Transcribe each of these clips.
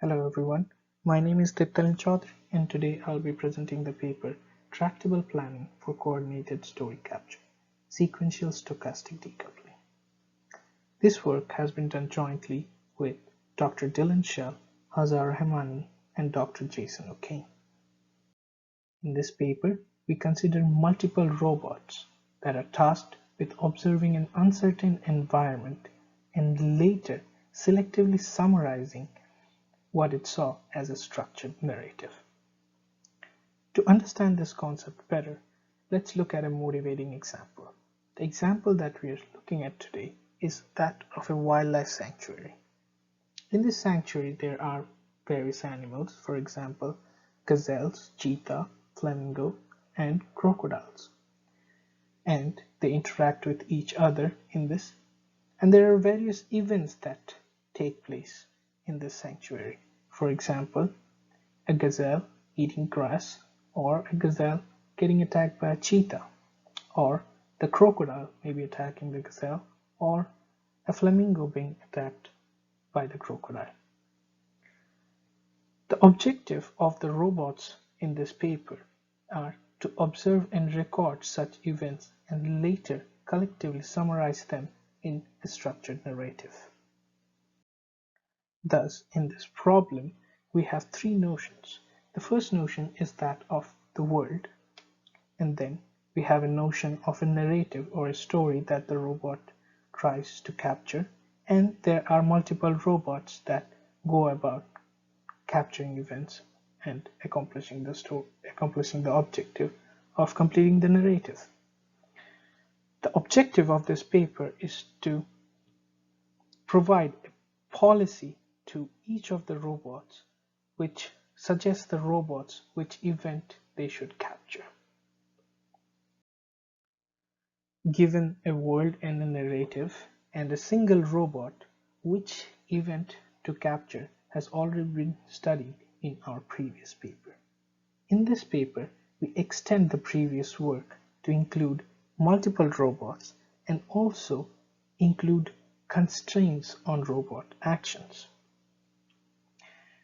Hello everyone, my name is Diptanil Chaudhuri and today I'll be presenting the paper Tractable Planning for Coordinated Story Capture, Sequential Stochastic Decoupling. This work has been done jointly with Dr. Dylan Shell, Hazhar Rahmani and Dr. Jason O'Kane. In this paper, we consider multiple robots that are tasked with observing an uncertain environment and later selectively summarizing what it saw as a structured narrative. To understand this concept better, let's look at a motivating example. The example that we are looking at today is that of a wildlife sanctuary. In this sanctuary, there are various animals, for example, gazelles, cheetah, flamingo, and crocodiles. And they interact with each other in this, and there are various events that take place in this sanctuary. For example, a gazelle eating grass, or a gazelle getting attacked by a cheetah, or the crocodile may be attacking the gazelle, or a flamingo being attacked by the crocodile. The objective of the robots in this paper are to observe and record such events and later collectively summarize them in a structured narrative. Thus, in this problem, we have three notions. The first notion is that of the world, and then we have a notion of a narrative or a story that the robot tries to capture, and there are multiple robots that go about capturing events and accomplishing the objective of completing the narrative. The objective of this paper is to provide a policy to each of the robots which suggests the robots which event they should capture. Given a world and a narrative and a single robot, which event to capture has already been studied in our previous paper. In this paper, we extend the previous work to include multiple robots and also include constraints on robot actions.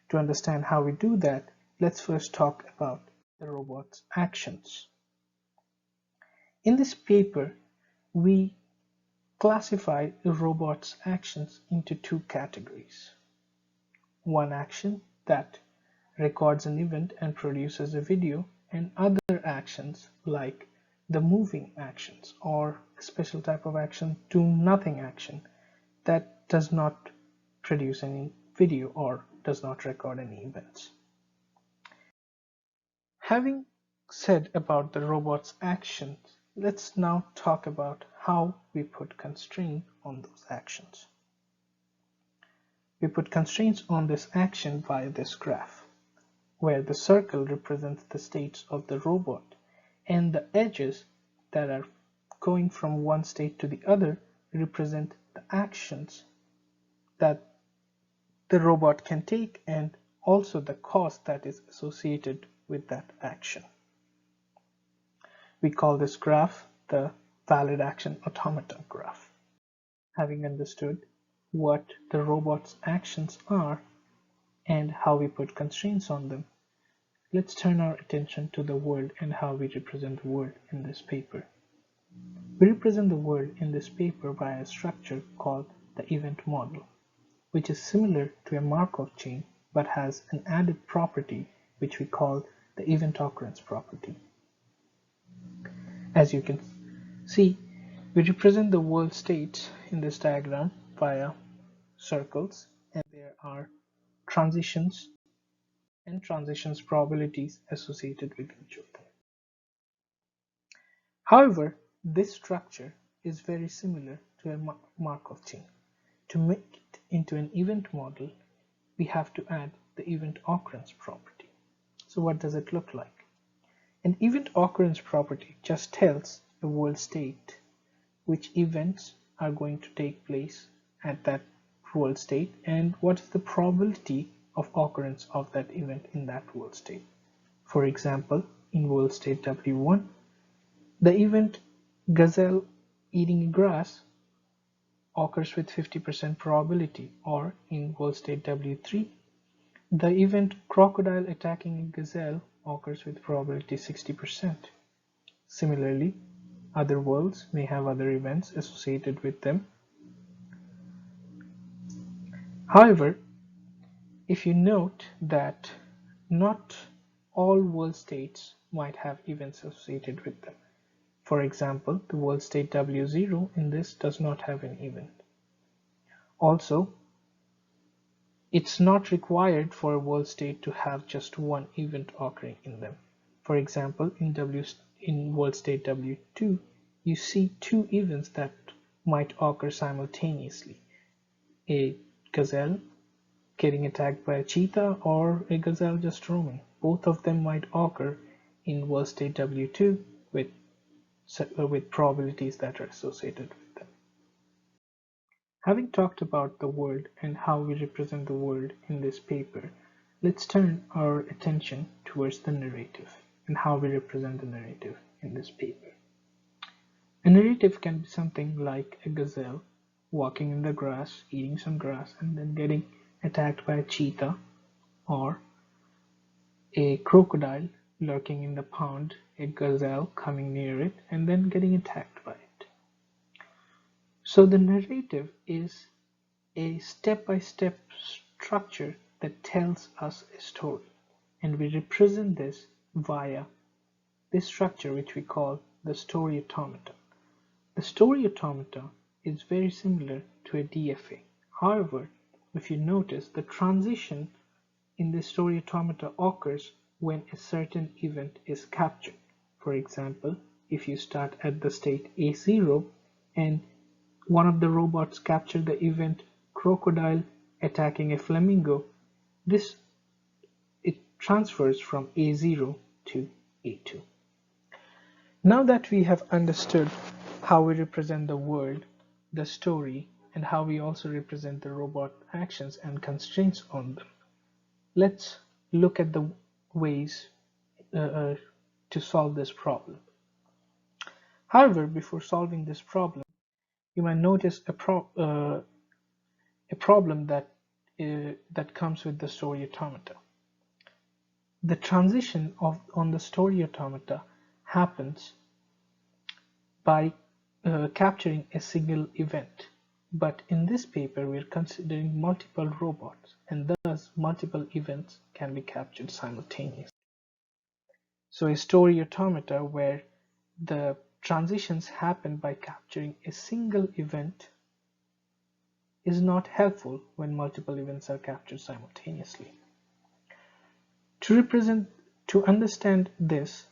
To understand how we do that, let's first talk about the robot's actions. In this paper, we classify the robot's actions into two categories. One action that records an event and produces a video, and other actions like the moving actions or a special type of action, do nothing action, that does not produce any video or does not record any events. Having said about the robot's actions, let's now talk about how we put constraint on those actions. We put constraints on this action via this graph, where the circle represents the states of the robot and the edges that are going from one state to the other represent the actions that the robot can take and also the cost that is associated with that action. We call this graph the valid action automata graph. Having understood what the robot's actions are and how we put constraints on them, let's turn our attention to the world and how we represent the world in this paper. We represent the world in this paper by a structure called the event model, which is similar to a Markov chain but has an added property which we call the event occurrence property. As you can see, we represent the world states in this diagram via circles, and there are transitions and transitions probabilities associated with each of them. However, this structure is very similar to a Markov chain. To make it into an event model, we have to add the event occurrence property. So what does it look like? An event occurrence property just tells a world state which events are going to take place at that world state and what is the probability of occurrence of that event in that world state. For example, in world state W1, the event gazelle eating grass occurs with 50% probability, or in world state W3, The event crocodile attacking a gazelle occurs with probability 60%. Similarly, other worlds may have other events associated with them. However, if you note that not all world states might have events associated with them. For example, the world state W0 in this does not have an event. Also, it's not required for a world state to have just one event occurring in them. For example, in world state W2, you see two events that might occur simultaneously. A gazelle getting attacked by a cheetah or a gazelle just roaming. Both of them might occur in world state W2 with probabilities that are associated with them. Having talked about the world and how we represent the world in this paper, let's turn our attention towards the narrative and how we represent the narrative in this paper. A narrative can be something like a gazelle walking in the grass, eating some grass, and then getting attacked by a cheetah, or a crocodile lurking in the pond, a gazelle coming near it, and then getting attacked by it. So the narrative is a step-by-step structure that tells us a story, and we represent this via this structure, which we call the story automata. The story automata is very similar to a DFA. However, if you notice, the transition in the story automata occurs when a certain event is captured. For example, if you start at the state A0 and one of the robots capture the event crocodile attacking a flamingo, it transfers from A0 to A2. Now that we have understood how we represent the world, the story, and how we also represent the robot actions and constraints on them, let's look at the ways to solve this problem. However, before solving this problem, you might notice a problem that comes with the story automata. The transition on the story automata happens by capturing a single event. But in this paper, we're considering multiple robots, and thus multiple events can be captured simultaneously. So a story automata where the transitions happen by capturing a single event is not helpful when multiple events are captured simultaneously. To understand this,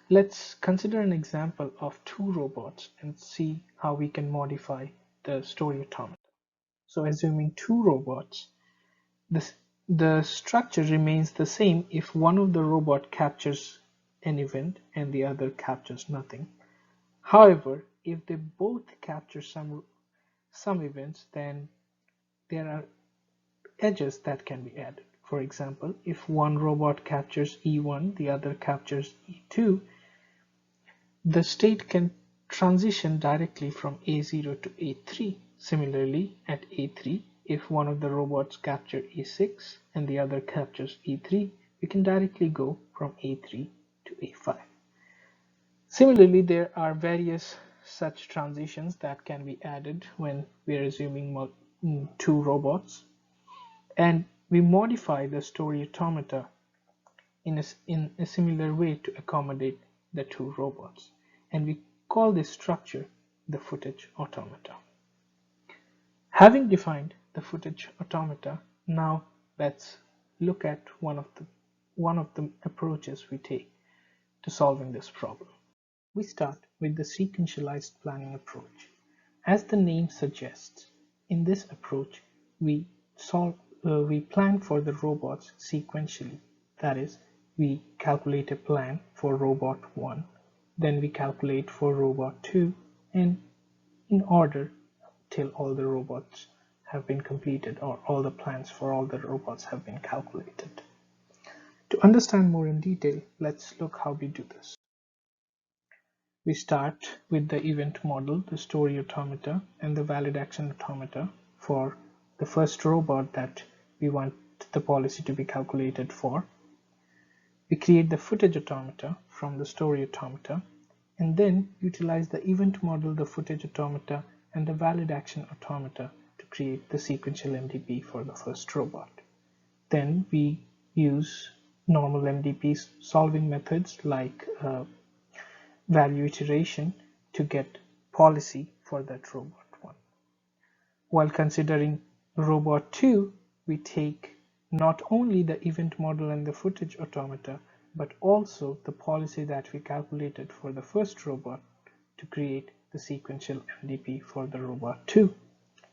let's consider an example of two robots and see how we can modify the story automata. So assuming two robots, the structure remains the same if one of the robot captures an event and the other captures nothing. However, if they both capture some events, then there are edges that can be added. For example, if one robot captures E1, the other captures E2, the state can transition directly from A0 to A3. Similarly, at A3, if one of the robots captures A6 and the other captures E3, we can directly go from A3 to A5. Similarly, there are various such transitions that can be added when we are assuming two robots, and we modify the story automata in a similar way to accommodate the two robots, and we call this structure the footage automata. Having defined the footage automata, now let's look at one of the approaches we take to solving this problem. We start with the sequentialized planning approach. As the name suggests, in this approach we plan for the robots sequentially. That is, we calculate a plan for robot 1, then we calculate for robot 2, and in order till all the robots have been completed, or all the plans for all the robots have been calculated. To understand more in detail, let's look how we do this. We start with the event model, the story automata, and the valid action automata for the first robot that we want the policy to be calculated for. We create the footage automata from the story automata, and then utilize the event model, the footage automata, and the valid action automata to create the sequential MDP for the first robot. Then we use normal MDP solving methods like value iteration to get policy for that robot 1. While considering robot 2, we take not only the event model and the footage automata, but also the policy that we calculated for the first robot to create the sequential MDP for the robot 2.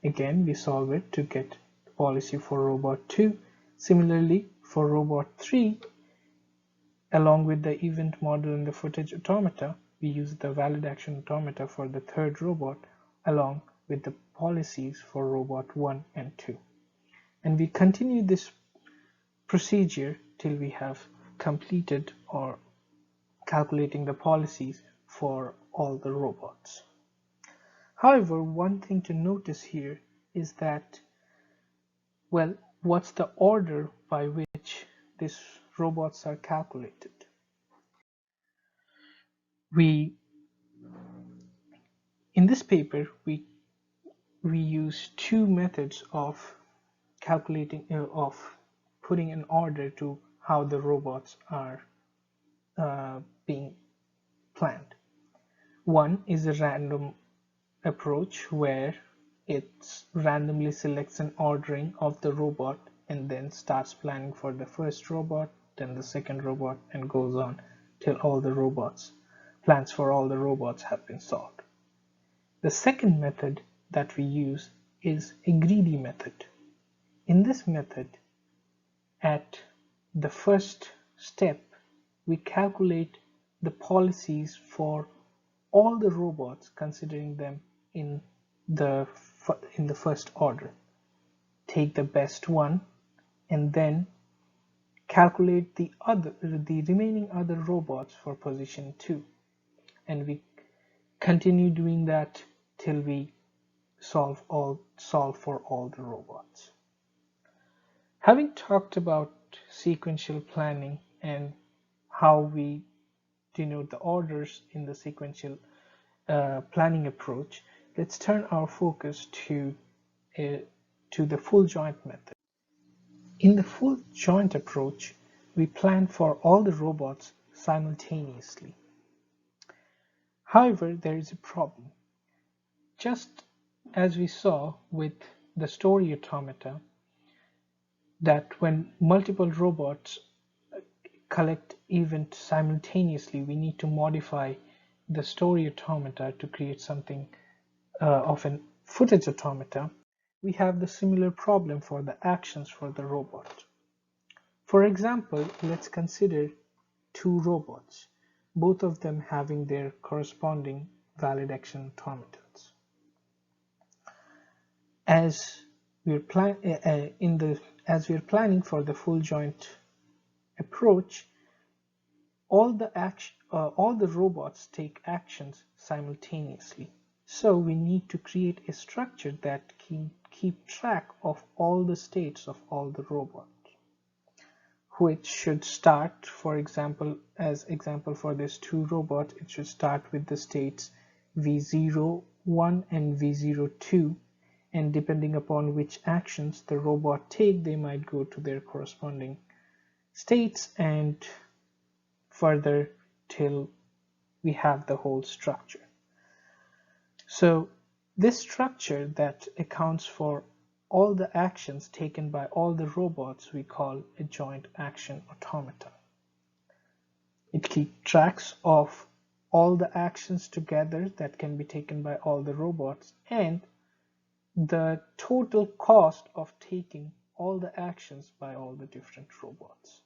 Again, we solve it to get the policy for robot 2. Similarly, for robot 3, along with the event model and the footage automata, we use the valid action automata for the third robot along with the policies for robot 1 and 2. And we continue this procedure till we have completed or calculating the policies for all the robots. However, one thing to notice here is that, well, what's the order by which these robots are calculated? In this paper, we use two methods of calculating, of putting an order to how the robots are being planned. One is a random approach where it randomly selects an ordering of the robot and then starts planning for the first robot, then the second robot, and goes on till all the plans for all the robots have been solved. The second method that we use is a greedy method. In this method, at the first step, we calculate the policies for all the robots, considering them in the first order. Take the best one and then calculate the remaining other robots for position 2, and we continue doing that till we solve for all the robots. Having talked about sequential planning and how we denote the orders in the sequential planning approach, let's turn our focus to the full joint method. In the full joint approach, we plan for all the robots simultaneously. However, there is a problem. Just as we saw with the story automata, that when multiple robots collect events simultaneously, we need to modify the story automata to create something of a footage automata. We have the similar problem for the actions for the robot. For example, let's consider two robots, both of them having their corresponding valid action automatons. As we're planning for the full joint approach, all the robots take actions simultaneously. So we need to create a structure that can keep track of all the states of all the robots, which should start, for example, for this two robots, it should start with the states V01 and V02, and depending upon which actions the robot take, they might go to their corresponding states and further till we have the whole structure. So this structure that accounts for all the actions taken by all the robots we call a joint action automata. It keeps tracks of all the actions together that can be taken by all the robots and the total cost of taking all the actions by all the different robots.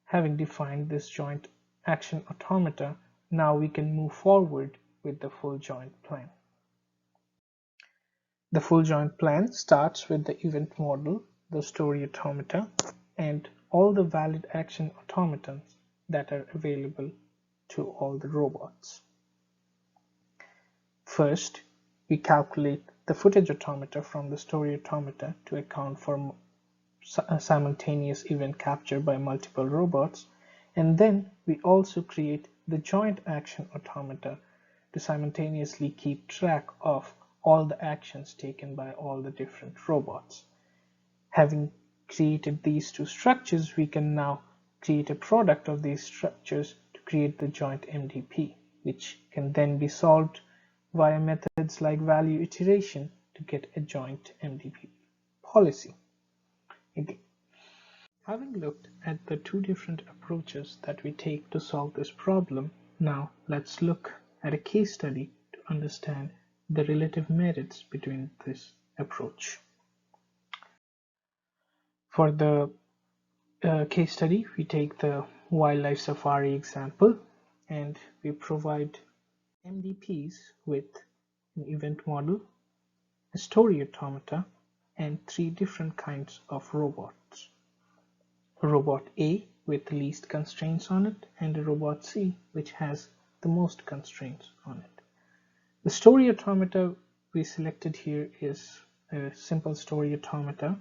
Having defined this joint action automata, now we can move forward with the full joint plan. The full joint plan starts with the event model, the story automata, and all the valid action automatons that are available to all the robots. First, we calculate the footage automata from the story automata to account for simultaneous event capture by multiple robots, and then we also create the joint action automata to simultaneously keep track of all the actions taken by all the different robots. Having created these two structures, we can now create a product of these structures to create the joint MDP, which can then be solved via methods like value iteration to get a joint MDP policy. Again, having looked at the two different approaches that we take to solve this problem, now let's look at a case study to understand the relative merits between this approach. For the case study, we take the wildlife safari example and we provide MDPs with an event model, a story automata, and three different kinds of robots. A robot A with the least constraints on it, and a robot C which has the most constraints on it. The story automata we selected here is a simple story automata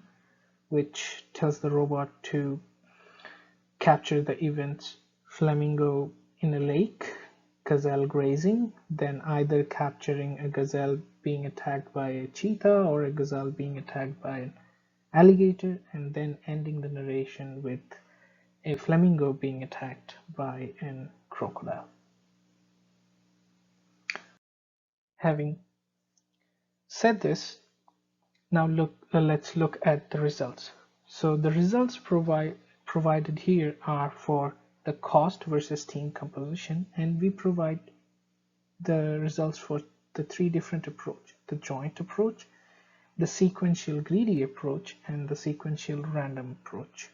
which tells the robot to capture the events flamingo in a lake, gazelle grazing, then either capturing a gazelle being attacked by a cheetah or a gazelle being attacked by an alligator, and then ending the narration with a flamingo being attacked by a crocodile. Having said this, now let's look at the results. So the results provided here are for the cost versus team composition, and we provide the results for the three different approaches: the joint approach, the sequential greedy approach, and the sequential random approach.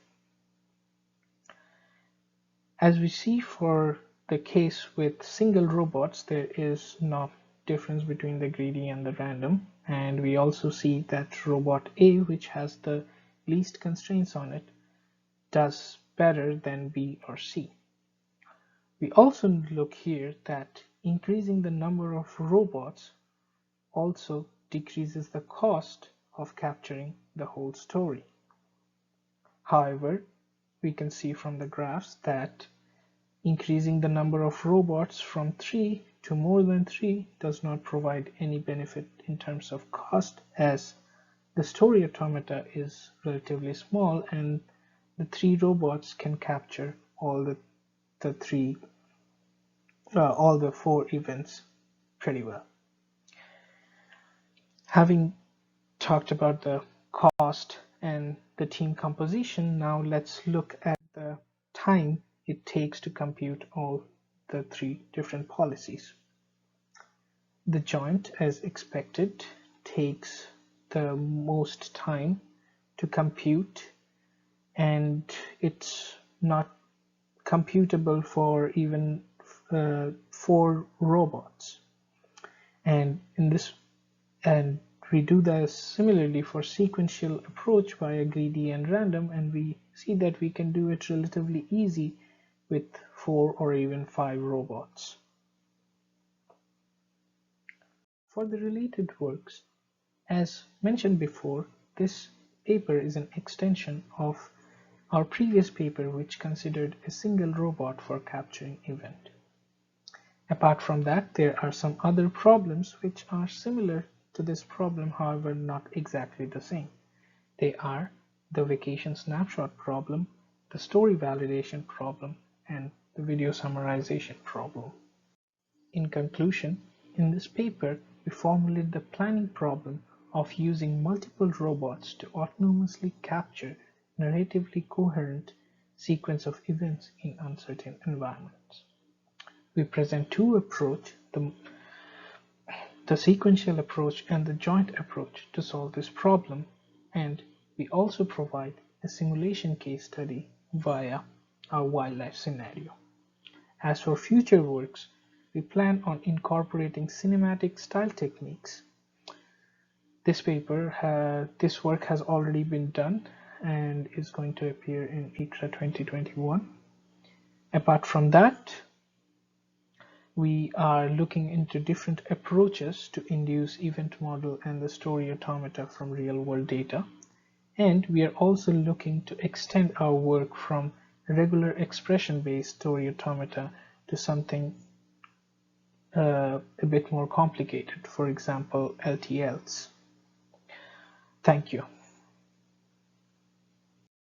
As we see for the case with single robots, there is no difference between the greedy and the random, and we also see that robot A, which has the least constraints on it, does better than B or C. We also look here that increasing the number of robots also decreases the cost of capturing the whole story. However, we can see from the graphs that increasing the number of robots from 3 to more than 3 does not provide any benefit in terms of cost, as the story automata is relatively small and the 3 robots can capture all the 4 events pretty well. Having talked about the cost and the team composition, now let's look at the time it takes to compute all the 3 different policies. The joint, as expected, takes the most time to compute, and it's not computable for even 4 robots. And we do this similarly for sequential approach via greedy and random, and we see that we can do it relatively easy with 4 or even 5 robots. For the related works, as mentioned before, this paper is an extension of our previous paper, which considered a single robot for capturing event. Apart from that, there are some other problems which are similar to this problem, however not exactly the same. They are the vacation snapshot problem, the story validation problem, and the video summarization problem. In conclusion, in this paper, we formulate the planning problem of using multiple robots to autonomously capture narratively coherent sequence of events in uncertain environments. We present 2 approaches, the sequential approach and the joint approach, to solve this problem, and we also provide a simulation case study via our wildlife scenario. As for future works, we plan on incorporating cinematic style techniques. This work has already been done and is going to appear in ICRA 2021. Apart from that, we are looking into different approaches to induce event model and the story automata from real-world data. And we are also looking to extend our work from regular expression-based story automata to something a bit more complicated, for example, LTLs. Thank you.